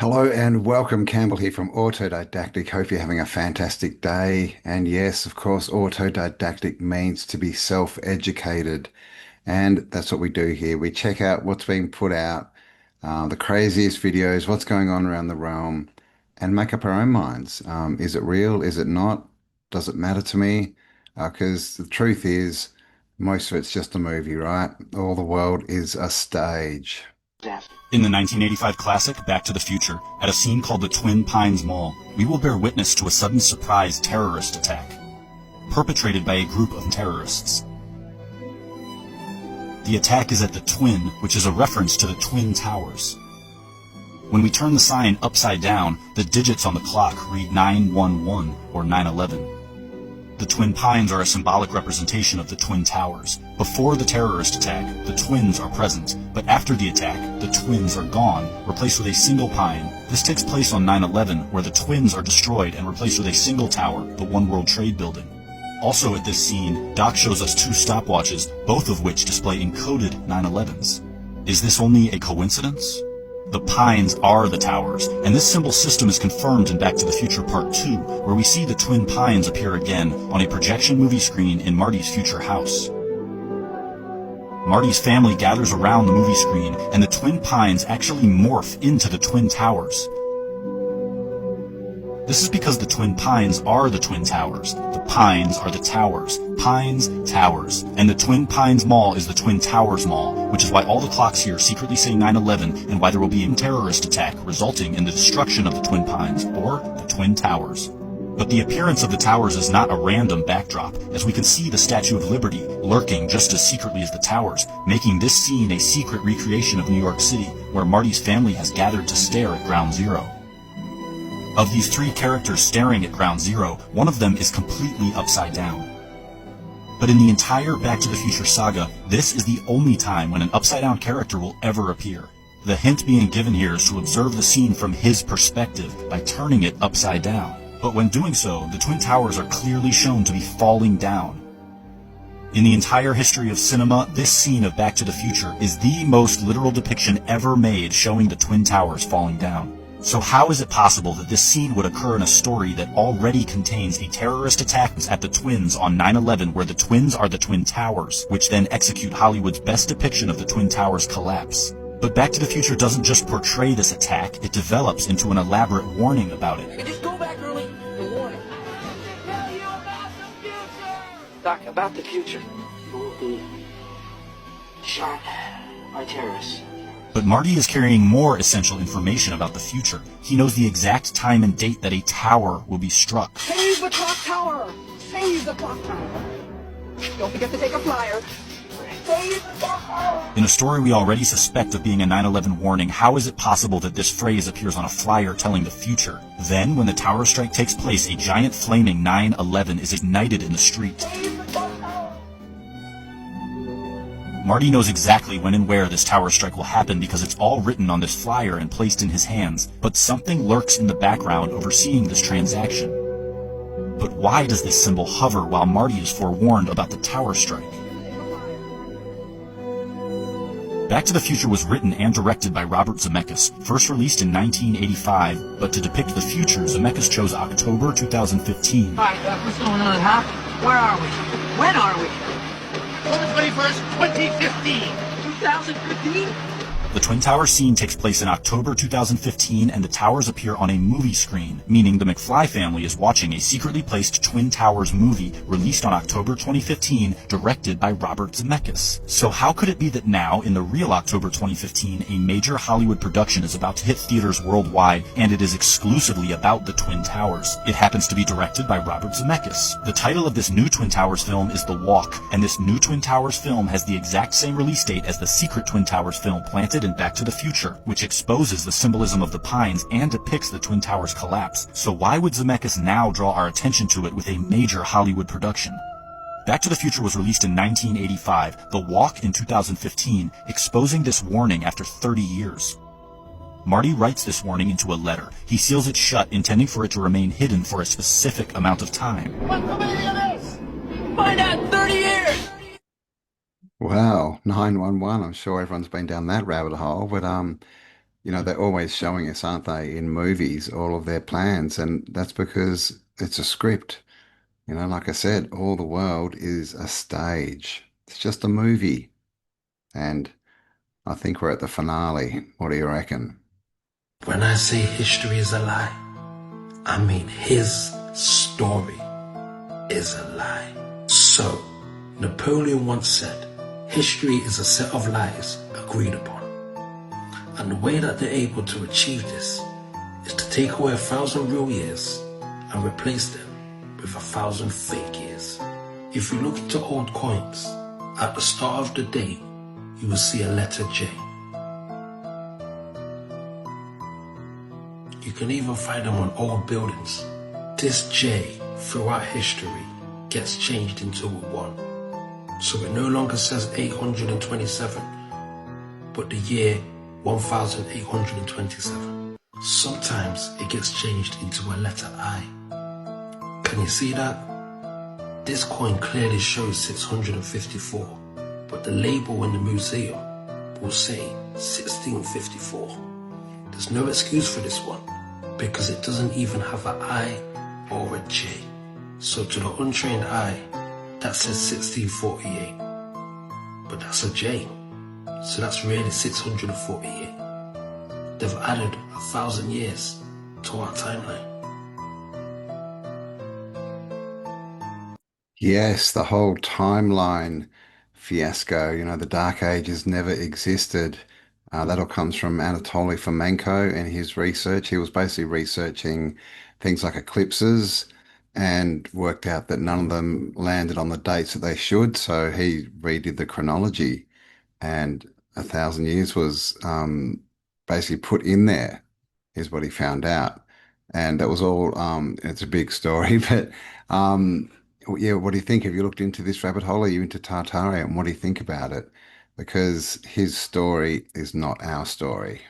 Hello and welcome, Campbell here from Autodidactic. Hope you're having a fantastic day. And yes, of course, autodidactic means to be self-educated. And that's what we do here. We check out what's being put out, the craziest videos, what's going on around the realm, and make up our own minds. Is it real? Is it not? Does it matter to me? Because the truth is, most of it's just a movie, right? All the world is a stage. In the 1985 classic Back to the Future, at a scene called the Twin Pines Mall, we will bear witness to a sudden surprise terrorist attack, perpetrated by a group of terrorists. The attack is at the Twin, which is a reference to the Twin Towers. When we turn the sign upside down, the digits on the clock read 911 or 911. The Twin Pines are a symbolic representation of the Twin Towers. Before the terrorist attack, the twins are present, but after the attack, the twins are gone, replaced with a single pine. This takes place on 9/11, where the twins are destroyed and replaced with a single tower, the One World Trade Building. Also at this scene, Doc shows us two stopwatches, both of which display encoded 9/11s. Is this only a coincidence? The pines are the towers, and this symbol system is confirmed in Back to the Future Part 2, where we see the twin pines appear again on a projection movie screen in Marty's future house. Marty's family gathers around the movie screen, and the twin pines actually morph into the twin towers. This is because the Twin Pines are the Twin Towers. The pines are the towers. Pines, towers. And the Twin Pines Mall is the Twin Towers Mall, which is why all the clocks here secretly say 9/11 and why there will be a terrorist attack resulting in the destruction of the Twin Pines, or the Twin Towers. But the appearance of the towers is not a random backdrop, as we can see the Statue of Liberty lurking just as secretly as the towers, making this scene a secret recreation of New York City, where Marty's family has gathered to stare at Ground Zero. Of these three characters staring at Ground Zero, one of them is completely upside down. But in the entire Back to the Future saga, this is the only time when an upside-down character will ever appear. The hint being given here is to observe the scene from his perspective by turning it upside down. But when doing so, the Twin Towers are clearly shown to be falling down. In the entire history of cinema, this scene of Back to the Future is the most literal depiction ever made showing the Twin Towers falling down. So how is it possible that this scene would occur in a story that already contains a terrorist attack at the twins on 9/11, where the twins are the Twin Towers, which then execute Hollywood's best depiction of the Twin Towers collapse? But Back to the Future doesn't just portray this attack, it develops into an elaborate warning about it. Just go back early and warn it. Tell you about the future! Doc, about the future. You will be shot by terrorists. But Marty is carrying more essential information about the future. He knows the exact time and date that a tower will be struck. Save the clock tower! Save the clock tower! Don't forget to take a flyer. Save the clock tower! In a story we already suspect of being a 9/11 warning, how is it possible that this phrase appears on a flyer telling the future? Then, when the tower strike takes place, a giant flaming 9/11 is ignited in the street. Save the clock tower! Marty knows exactly when and where this tower strike will happen because it's all written on this flyer and placed in his hands, but something lurks in the background overseeing this transaction. But why does this symbol hover while Marty is forewarned about the tower strike? Back to the Future was written and directed by Robert Zemeckis, first released in 1985, but to depict the future, Zemeckis chose October 2015. Alright, what's going on, huh? Where are we? When are we? October 21st, 2015. 2015? The Twin Towers scene takes place in October 2015, and the towers appear on a movie screen, meaning the McFly family is watching a secretly placed Twin Towers movie released on October 2015, directed by Robert Zemeckis. So how could it be that now, in the real October 2015, a major Hollywood production is about to hit theaters worldwide, and it is exclusively about the Twin Towers? It happens to be directed by Robert Zemeckis. The title of this new Twin Towers film is The Walk, and this new Twin Towers film has the exact same release date as the secret Twin Towers film planted in Back to the Future, which exposes the symbolism of the pines and depicts the Twin Towers collapse. So why would Zemeckis now draw our attention to it with a major Hollywood production? Back to the Future was released in 1985, The Walk in 2015, exposing this warning after 30 years. Marty writes this warning into a letter. He seals it shut, intending for it to remain hidden for a specific amount of time. What's the meaning of this? Find out in 30 years! Wow, 911. I'm sure everyone's been down that rabbit hole, but They're always showing us, aren't they, in movies, all of their plans, and that's because it's a script. Like I said, all the world is a stage. It's just a movie. And I think we're at the finale. What do you reckon? When I say history is a lie, I mean his story is a lie. So, Napoleon once said, history is a set of lies agreed upon. And the way that they're able to achieve this is to take away 1,000 real years and replace them with 1,000 fake years. If you look into old coins, at the start of the date, you will see a letter J. You can even find them on old buildings. This J, throughout history, gets changed into a 1. So it no longer says 827, but the year 1827. Sometimes it gets changed into a letter I. Can you see that? This coin clearly shows 654, but the label in the museum will say 1654. There's no excuse for this one, because it doesn't even have an I or a J. So to the untrained eye, that says 1648, but that's a J. So that's really 648. They've added 1,000 years to our timeline. Yes, the whole timeline fiasco, the Dark Ages never existed. That all comes from Anatoly Fomenko and his research. He was basically researching things like eclipses and worked out that none of them landed on the dates that they should. So he redid the chronology, and 1,000 years was basically put in there, is what he found out. And that was all, it's a big story, but yeah, what do you think? Have you looked into this rabbit hole? Are you into Tartaria? What do you think about it? Because his story is not our story.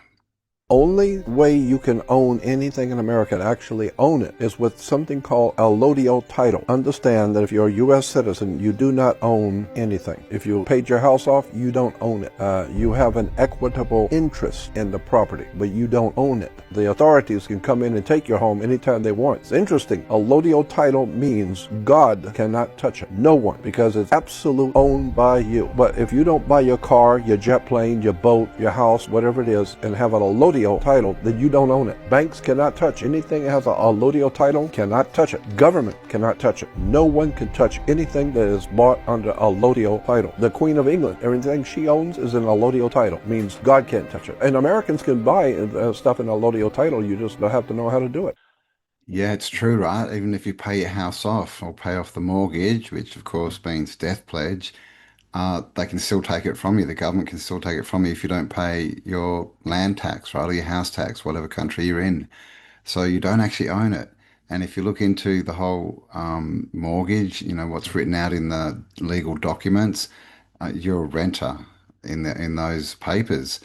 Only way you can own anything in America and actually own it is with something called allodial title. Understand that if you're a U.S. citizen, you do not own anything. If you paid your house off, you don't own it. You have an equitable interest in the property, but you don't own it. The authorities can come in and take your home anytime they want. It's interesting. Allodial title means God cannot touch it. No one, because it's absolute owned by you. But if you don't buy your car, your jet plane, your boat, your house, whatever it is, and have an allodial title, then you don't own it. Banks cannot touch anything that has an allodial title, cannot touch it. Government cannot touch it. No one can touch anything that is bought under allodial title. The Queen of England, everything she owns is an allodial title. Means God can't touch it. And Americans can buy stuff in allodial title, you just don't have to know how to do it. Yeah, it's true, right? Even if you pay your house off or pay off the mortgage, which of course means death pledge, they can still take it from you. The government can still take it from you if you don't pay your land tax, right, or your house tax, whatever country you're in. So you don't actually own it. And if you look into the whole mortgage, what's written out in the legal documents, you're a renter in those papers.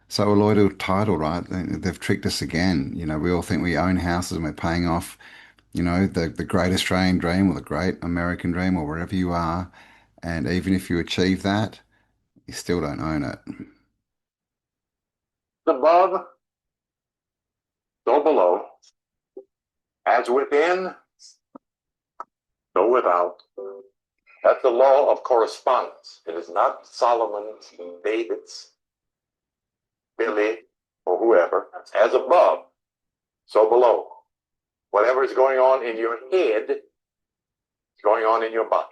So a loyal title, right? They've tricked us again. We all think we own houses and we're paying off, the great Australian dream or the great American dream or wherever you are. And even if you achieve that, you still don't own it. Above, so below, as within, so without. That's the law of correspondence. It is not Solomon's, David's, Billy, or whoever. As above, so below. Whatever is going on in your head is going on in your body.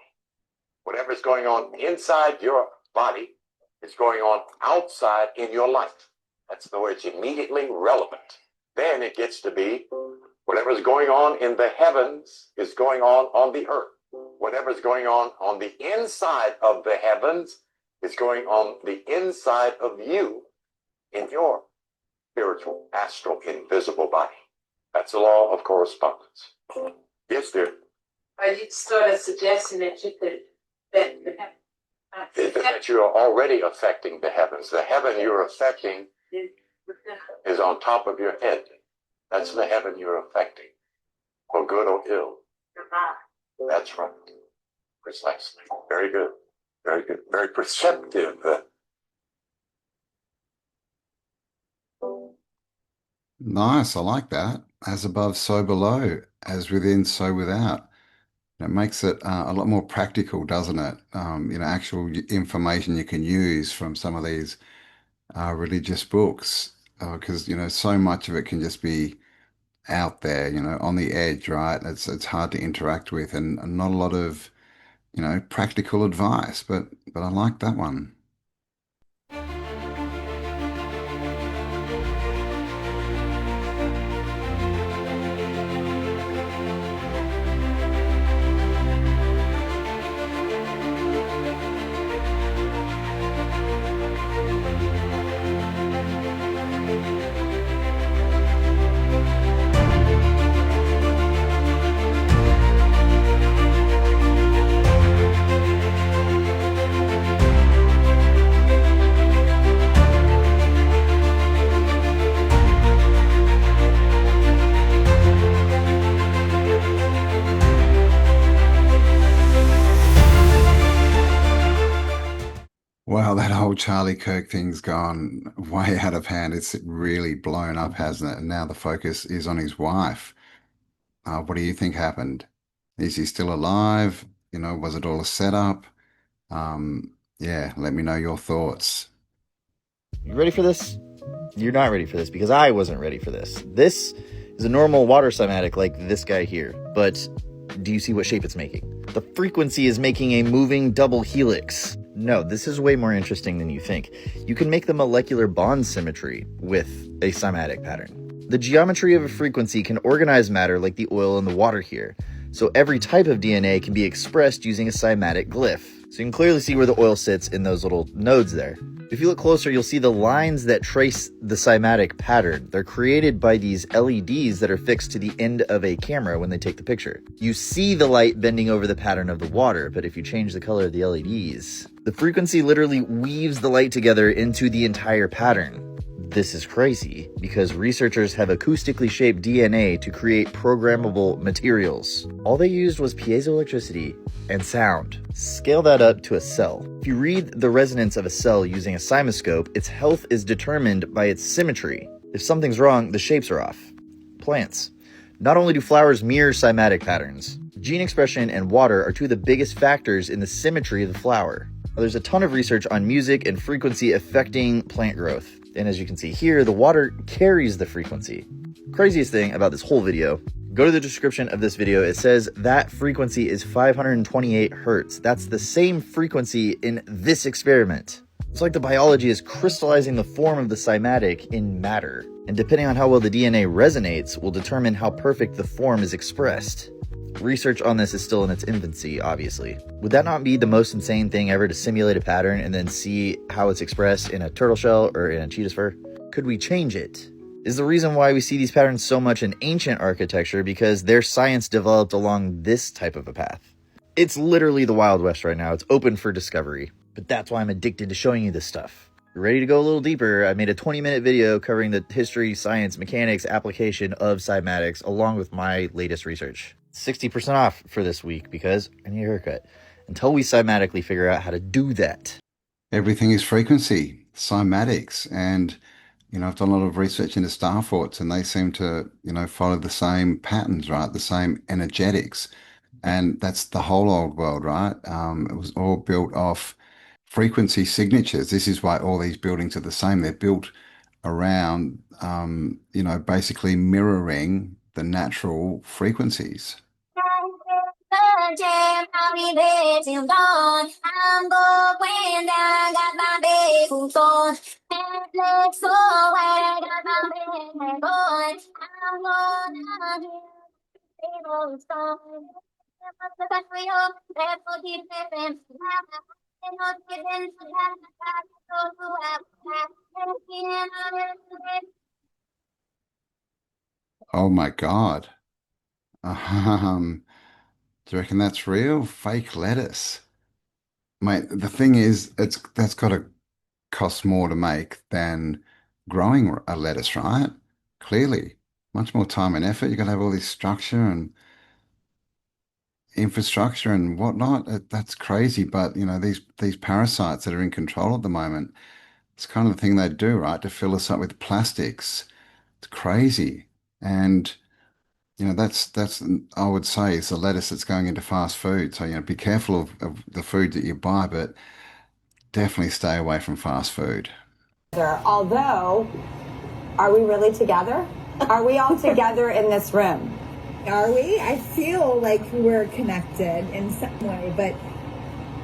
Whatever is going on inside your body is going on outside in your life. That's the way it's immediately relevant. Then it gets to be whatever is going on in the heavens is going on the earth. Whatever is going on the inside of the heavens is going on the inside of you in your spiritual, astral, invisible body. That's the law of correspondence. Yes, dear. Are you sort of suggesting that you could that you are already affecting the heavens. The heaven you're affecting is on top of your head. That's the heaven you're affecting, for good or ill. That's right. Precisely. Very good. Very good. Very perceptive. Nice, I like that. As above, so below. As within, so without. It makes it a lot more practical, doesn't it? Actual information you can use from some of these religious books, because so much of it can just be out there, on the edge, right? It's hard to interact with, and not a lot of practical advice. But I like that one. Well, that whole Charlie Kirk thing's gone way out of hand. It's really blown up, hasn't it? And now the focus is on his wife. What do you think happened? Is he still alive? Was it all a setup? Yeah, let me know your thoughts. You ready for this? You're not ready for this because I wasn't ready for this. This is a normal water cymatic like this guy here, but do you see what shape it's making? The frequency is making a moving double helix. No, this is way more interesting than you think. You can make the molecular bond symmetry with a cymatic pattern. The geometry of a frequency can organize matter like the oil in the water here. So every type of DNA can be expressed using a cymatic glyph. So you can clearly see where the oil sits in those little nodes there. If you look closer, you'll see the lines that trace the cymatic pattern. They're created by these LEDs that are fixed to the end of a camera when they take the picture. You see the light bending over the pattern of the water, but if you change the color of the LEDs, the frequency literally weaves the light together into the entire pattern. This is crazy because researchers have acoustically shaped DNA to create programmable materials. All they used was piezoelectricity and sound. Scale that up to a cell. If you read the resonance of a cell using a cymoscope, its health is determined by its symmetry. If something's wrong, the shapes are off. Plants. Not only do flowers mirror cymatic patterns, gene expression and water are two of the biggest factors in the symmetry of the flower. There's a ton of research on music and frequency affecting plant growth. And as you can see here, the water carries the frequency. Craziest thing about this whole video, go to the description of this video. It says that frequency is 528 hertz. That's the same frequency in this experiment. It's like the biology is crystallizing the form of the cymatic in matter. And depending on how well the DNA resonates will determine how perfect the form is expressed. Research on this is still in its infancy, obviously. Would that not be the most insane thing ever to simulate a pattern and then see how it's expressed in a turtle shell or in a cheetah's fur? Could we change it? Is the reason why we see these patterns so much in ancient architecture because their science developed along this type of a path. It's literally the Wild West right now. It's open for discovery. But that's why I'm addicted to showing you this stuff. You're ready to go a little deeper? I made a 20-minute video covering the history, science, mechanics, application of cymatics along with my latest research. 60% off for this week because I need a haircut. Until we cymatically figure out how to do that. Everything is frequency, cymatics, and I've done a lot of research into star forts, and they seem to follow the same patterns, right? The same energetics, and that's the whole old world, right? It was all built off frequency signatures. This is why all these buildings are the same. They're built around, basically mirroring the natural frequencies. I'm going down, got my big boots on. Netflix forward, got my big on. I'm going down, table stone. Oh my God. Do you reckon that's real? Fake lettuce. Mate, the thing is, that's got to cost more to make than growing a lettuce, right? Clearly, much more time and effort. You've got to have all this structure and infrastructure and whatnot. That's crazy. But these parasites that are in control at the moment, it's kind of the thing they do, right? To fill us up with plastics It's crazy. And that's I would say is the lettuce that's going into fast food. So, be careful of the food that you buy, but definitely stay away from fast food. Although, are we really together? Are we all together in this room? Are we? I feel like we're connected in some way, but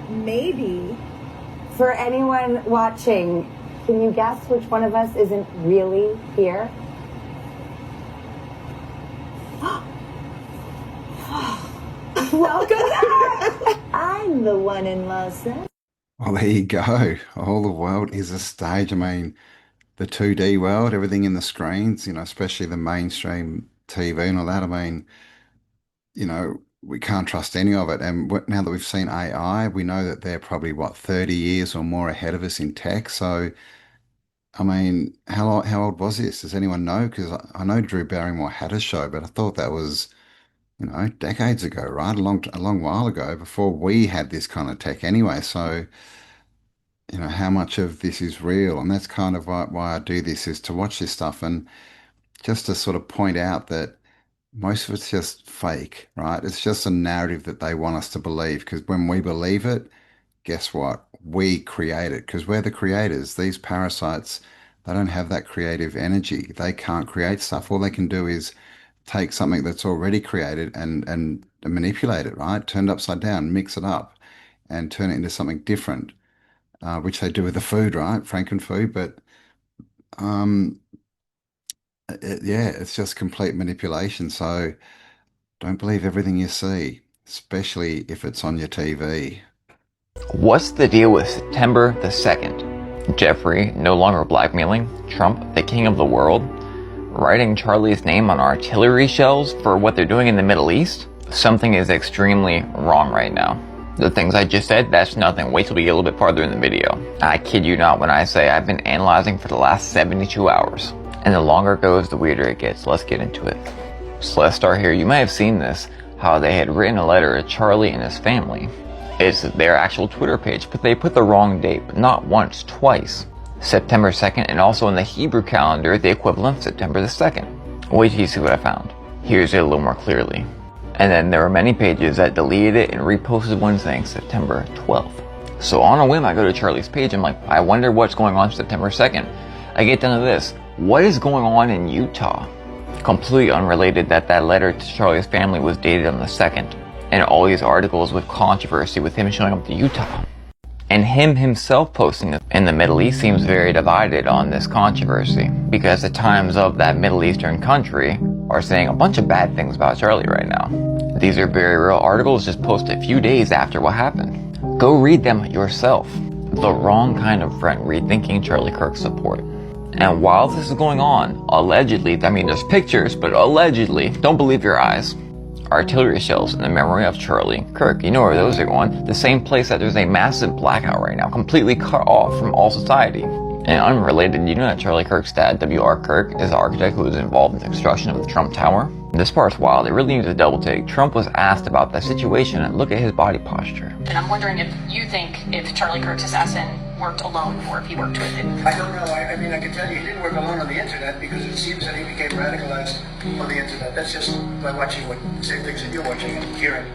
maybe. For anyone watching, can you guess which one of us isn't really here? Welcome back! I'm the one in Los Angeles. Well, there you go. All the world is a stage. I mean, the 2D world, everything in the screens, especially the mainstream TV and all that. I mean, we can't trust any of it. And now that we've seen AI, we know that they're probably, what, 30 years or more ahead of us in tech. So, I mean, how old was this? Does anyone know? Because I know Drew Barrymore had a show, but I thought that was, decades ago, right? A long while ago, before we had this kind of tech anyway. So, how much of this is real? And that's kind of why I do this, is to watch this stuff and just to sort of point out that most of it's just fake, right? It's just a narrative that they want us to believe. Because when we believe it, guess what? We create it because we're the creators. These parasites, they don't have that creative energy. They can't create stuff. All they can do is take something that's already created and manipulate it, right? Turn it upside down, mix it up, and turn it into something different, which they do with the food, right? Frankenfood. But um, yeah, it's just complete manipulation. So don't believe everything you see, especially if it's on your TV. What's the deal with September the 2nd? Jeffrey no longer blackmailing Trump, the king of the world, writing Charlie's name on artillery shells for what they're doing in the Middle East? Something is extremely wrong right now. The things I just said, that's nothing. Wait till we get a little bit farther in the video. I kid you not when I say I've been analyzing for the last 72 hours. And the longer it goes, the weirder it gets. Let's get into it. So let's start here. You may have seen this, how they had written a letter to Charlie and his family. It's their actual Twitter page, but they put the wrong date, but not once, twice. September 2nd, and also in the Hebrew calendar, the equivalent, September the 2nd. Wait till you see what I found. Here's it a little more clearly. And then there were many pages that deleted it and reposted one saying September 12th. So on a whim, I go to Charlie's page. I'm like, I wonder what's going on September 2nd. I get down to this. What is going on in Utah? Completely unrelated that letter to Charlie's family was dated on the 2nd. And all these articles with controversy with him showing up to Utah. And him himself posting it in the Middle East seems very divided on this controversy, because the Times of that Middle Eastern country are saying a bunch of bad things about Charlie right now. These are very real articles just posted a few days after what happened. Go read them yourself. The wrong kind of friend rethinking Charlie Kirk's support. And while this is going on, allegedly, I mean there's pictures, but allegedly, don't believe your eyes, artillery shells in the memory of Charlie Kirk. You know where those are going. The same place that there's a massive blackout right now, completely cut off from all society. And unrelated, you know that Charlie Kirk's dad, W.R. Kirk, is the architect who was involved in the construction of the Trump Tower? This part's wild. It really needs a double take. Trump was asked about the situation and look at his body posture. And I'm wondering if you think if Charlie Kirk's assassin worked alone or if he worked with it. I don't know. I mean, I can tell you he didn't work alone on the internet because it seems that he became radicalized on the internet. That's just by watching the same things that you're watching and hearing.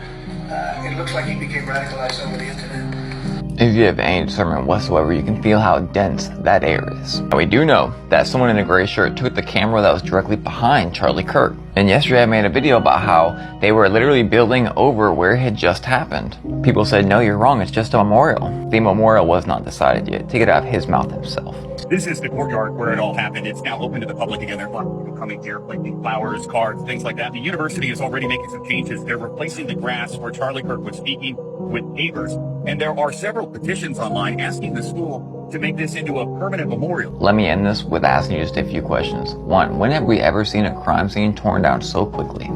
It looks like he became radicalized over the internet. If you have any discernment whatsoever, you can feel how dense that air is. And we do know that someone in a gray shirt took the camera that was directly behind Charlie Kirk. And yesterday I made a video about how they were literally building over where it had just happened. People said, no, you're wrong, it's just a memorial. The memorial was not decided yet. Take it out of his mouth himself. This is the courtyard where it all happened. It's now open to the public again. There are a lot of people coming here, planting flowers, cards, things like that. The university is already making some changes. They're replacing the grass where Charlie Kirk was speaking with pavers. And there are several petitions online asking the school to make this into a permanent memorial. Let me end this with asking you just a few questions. One, when have we ever seen a crime scene torn down so quickly?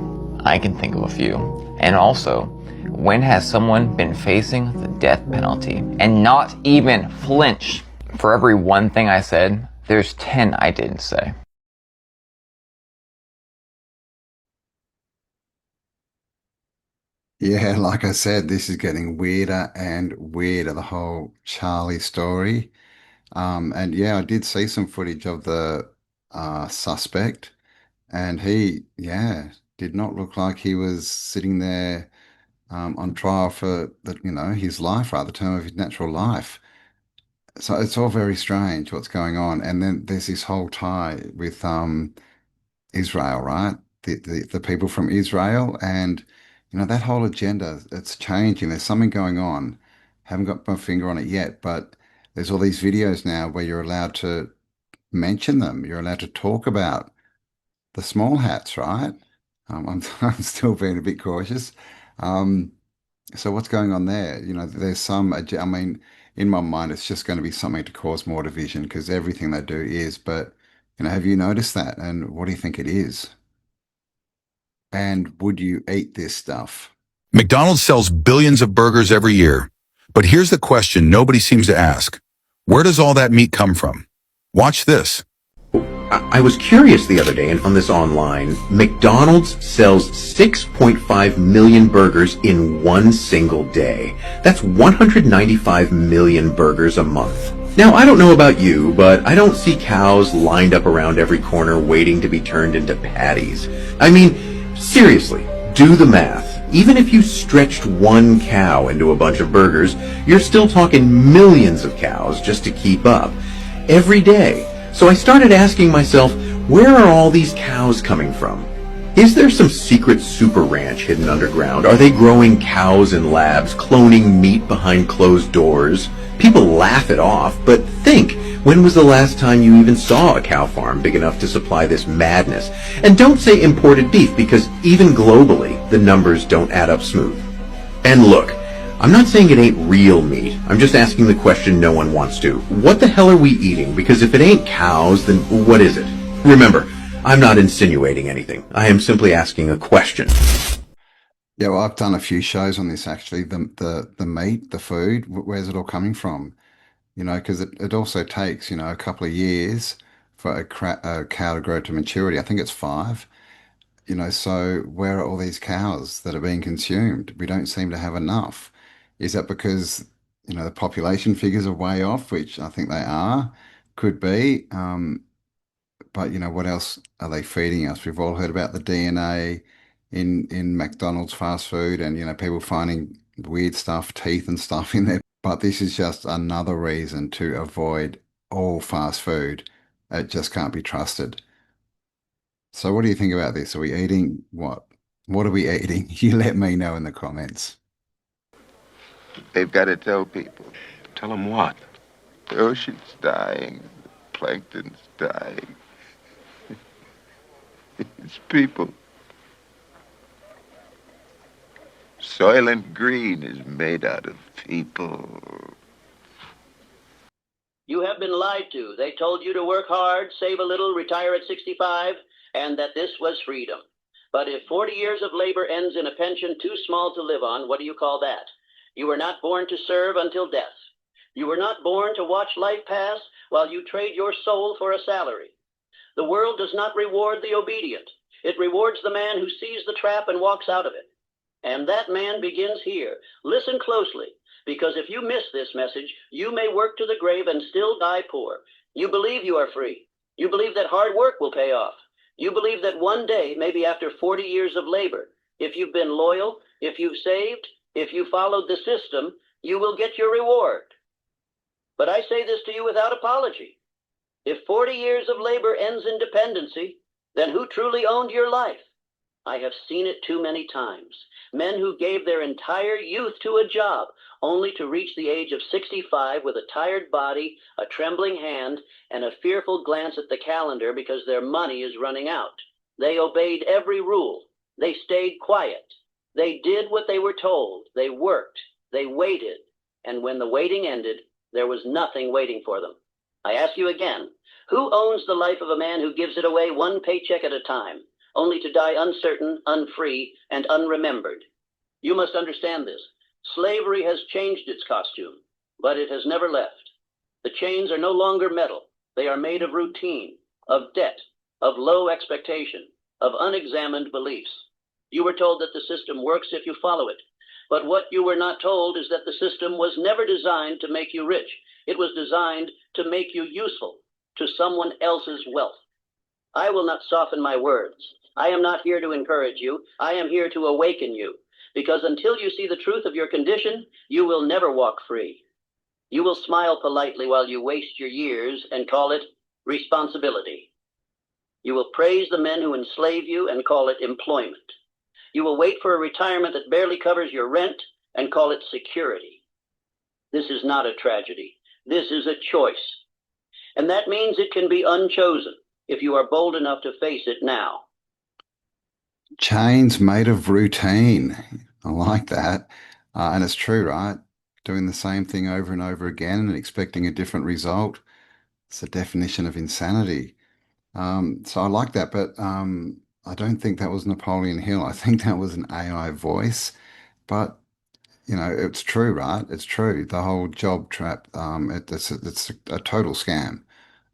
I can think of a few. And also, when has someone been facing the death penalty and not even flinch? For every one thing I said, there's 10 I didn't say. Yeah, like I said, this is getting weirder and weirder, the whole Charlie story. And yeah, I did see some footage of the suspect. And he, yeah, did not look like he was sitting there on trial for his life, rather, the term of his natural life. So it's all very strange what's going on. And then there's this whole tie with Israel, right? The people from Israel, and that whole agenda, it's changing. There's something going on. Haven't got my finger on it yet, but there's all these videos now where you're allowed to mention them. You're allowed to talk about the small hats, right? I'm still being a bit cautious. Um, so what's going on there? There's I mean, in my mind, it's just going to be something to cause more division because everything they do is. But, have you noticed that? And what do you think it is? And would you eat this stuff? McDonald's sells billions of burgers every year. But here's the question nobody seems to ask. Where does all that meat come from? Watch this. I was curious the other day and found this online. McDonald's sells 6.5 million burgers in one single day. That's 195 million burgers a month. Now, I don't know about you, but I don't see cows lined up around every corner waiting to be turned into patties. I mean, seriously, do the math. Even if you stretched one cow into a bunch of burgers, you're still talking millions of cows just to keep up. Every day. So I started asking myself, where are all these cows coming from? Is there some secret super ranch hidden underground? Are they growing cows in labs, cloning meat behind closed doors? People laugh it off, but think, when was the last time you even saw a cow farm big enough to supply this madness? And don't say imported beef, because even globally, the numbers don't add up smooth. And look, I'm not saying it ain't real meat. I'm just asking the question no one wants to. What the hell are we eating? Because if it ain't cows, then what is it? Remember, I'm not insinuating anything. I am simply asking a question. Yeah, well, I've done a few shows on this actually. The meat, the food, where's it all coming from? Because it also takes, a couple of years for a cow to grow to maturity. I think it's 5. So where are all these cows that are being consumed? We don't seem to have enough. Is that because, the population figures are way off, which I think they are, could be. But what else are they feeding us? We've all heard about the DNA in McDonald's fast food and, people finding weird stuff, teeth and stuff in there. But this is just another reason to avoid all fast food. It just can't be trusted. So what do you think about this? Are we eating what? What are we eating? You let me know in the comments. They've got to tell people. Tell them what? The ocean's dying. The plankton's dying. It's people. Soylent Green is made out of people. You have been lied to. They told you to work hard, save a little, retire at 65, and that this was freedom. But if 40 years of labor ends in a pension too small to live on, what do you call that? You were not born to serve until death. You were not born to watch life pass while you trade your soul for a salary. The world does not reward the obedient. It rewards the man who sees the trap and walks out of it. And that man begins here. Listen closely, because if you miss this message, you may work to the grave and still die poor. You believe you are free. You believe that hard work will pay off. You believe that one day, maybe after 40 years of labor, if you've been loyal, if you've saved, if you followed the system, you will get your reward. But I say this to you without apology. If 40 years of labor ends in dependency, then who truly owned your life? I have seen it too many times. Men who gave their entire youth to a job, only to reach the age of 65 with a tired body, a trembling hand, and a fearful glance at the calendar because their money is running out. They obeyed every rule. They stayed quiet. They did what they were told. They worked. They waited. And when the waiting ended, there was nothing waiting for them. I ask you again, who owns the life of a man who gives it away one paycheck at a time, only to die uncertain, unfree, and unremembered? You must understand this. Slavery has changed its costume, but it has never left. The chains are no longer metal. They are made of routine, of debt, of low expectation, of unexamined beliefs. You were told that the system works if you follow it. But what you were not told is that the system was never designed to make you rich. It was designed to make you useful to someone else's wealth. I will not soften my words. I am not here to encourage you. I am here to awaken you. Because until you see the truth of your condition, you will never walk free. You will smile politely while you waste your years and call it responsibility. You will praise the men who enslave you and call it employment. You will wait for a retirement that barely covers your rent and call it security. This is not a tragedy. This is a choice. And that means it can be unchosen if you are bold enough to face it now. Chains made of routine. I like that. And it's true, right? Doing the same thing over and over again and expecting a different result. It's the definition of insanity. So I like that, but I don't think that was Napoleon Hill. I think that was an AI voice. But it's true, right? It's true. The whole job trap, it's a total scam,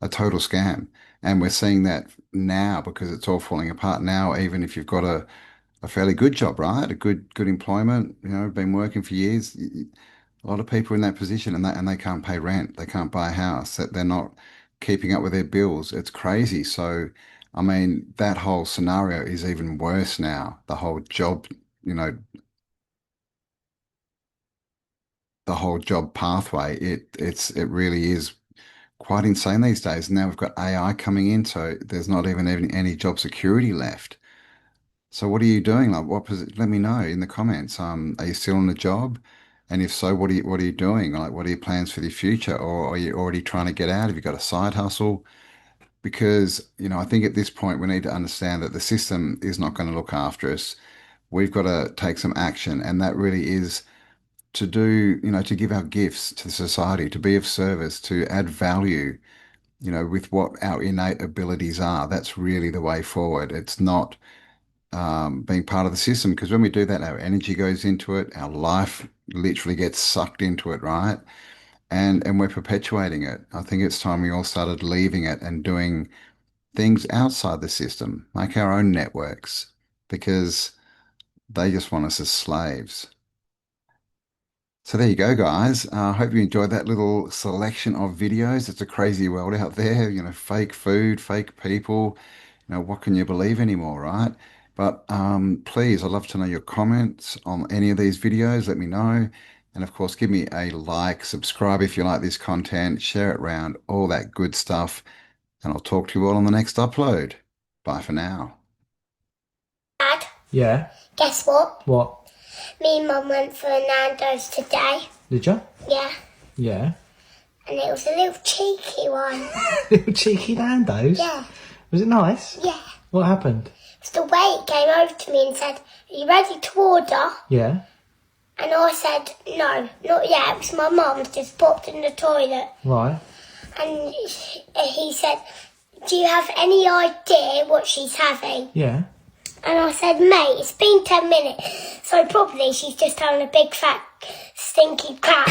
a total scam. And we're seeing that now because it's all falling apart now, even if you've got a fairly good job, right? A good employment, been working for years. A lot of people in that position and they can't pay rent. They can't buy a house. That they're not keeping up with their bills. It's crazy. So, I mean, that whole scenario is even worse now. The whole job, the whole job pathway, it really is quite insane these days. Now we've got AI coming in, so there's not even any job security left. So what are you doing? Like, let me know in the comments. Are you still on the job? And if so, what are you doing? Like, what are your plans for the future? Or are you already trying to get out? Have you got a side hustle? Because, I think at this point we need to understand that the system is not going to look after us. We've got to take some action, and that really is to do, to give our gifts to the society, to be of service, to add value, with what our innate abilities are. That's really the way forward. It's not being part of the system, because when we do that, our energy goes into it, our life literally gets sucked into it, right? And we're perpetuating it. I think it's time we all started leaving it and doing things outside the system, make our own networks, because they just want us as slaves. So there you go, guys. I hope you enjoyed that little selection of videos. It's a crazy world out there, fake food, fake people. What can you believe anymore, right? But please, I'd love to know your comments on any of these videos. Let me know. And of course, give me a like, subscribe if you like this content, share it around, all that good stuff. And I'll talk to you all on the next upload. Bye for now. Dad, Yeah. guess what? What? Me and Mum went for a Nando's today. Did you? Yeah. Yeah. And it was a little cheeky one. Little cheeky Nando's? Yeah. Was it nice? Yeah. What happened? It's the waiter came over to me and said, "Are you ready to order?" Yeah. And I said, "No, not yet, because my mum just popped in the toilet." Right. And he said, "Do you have any idea what she's having?" Yeah. And I said, "Mate, it's been 10 minutes, so probably she's just having a big fat stinky crap."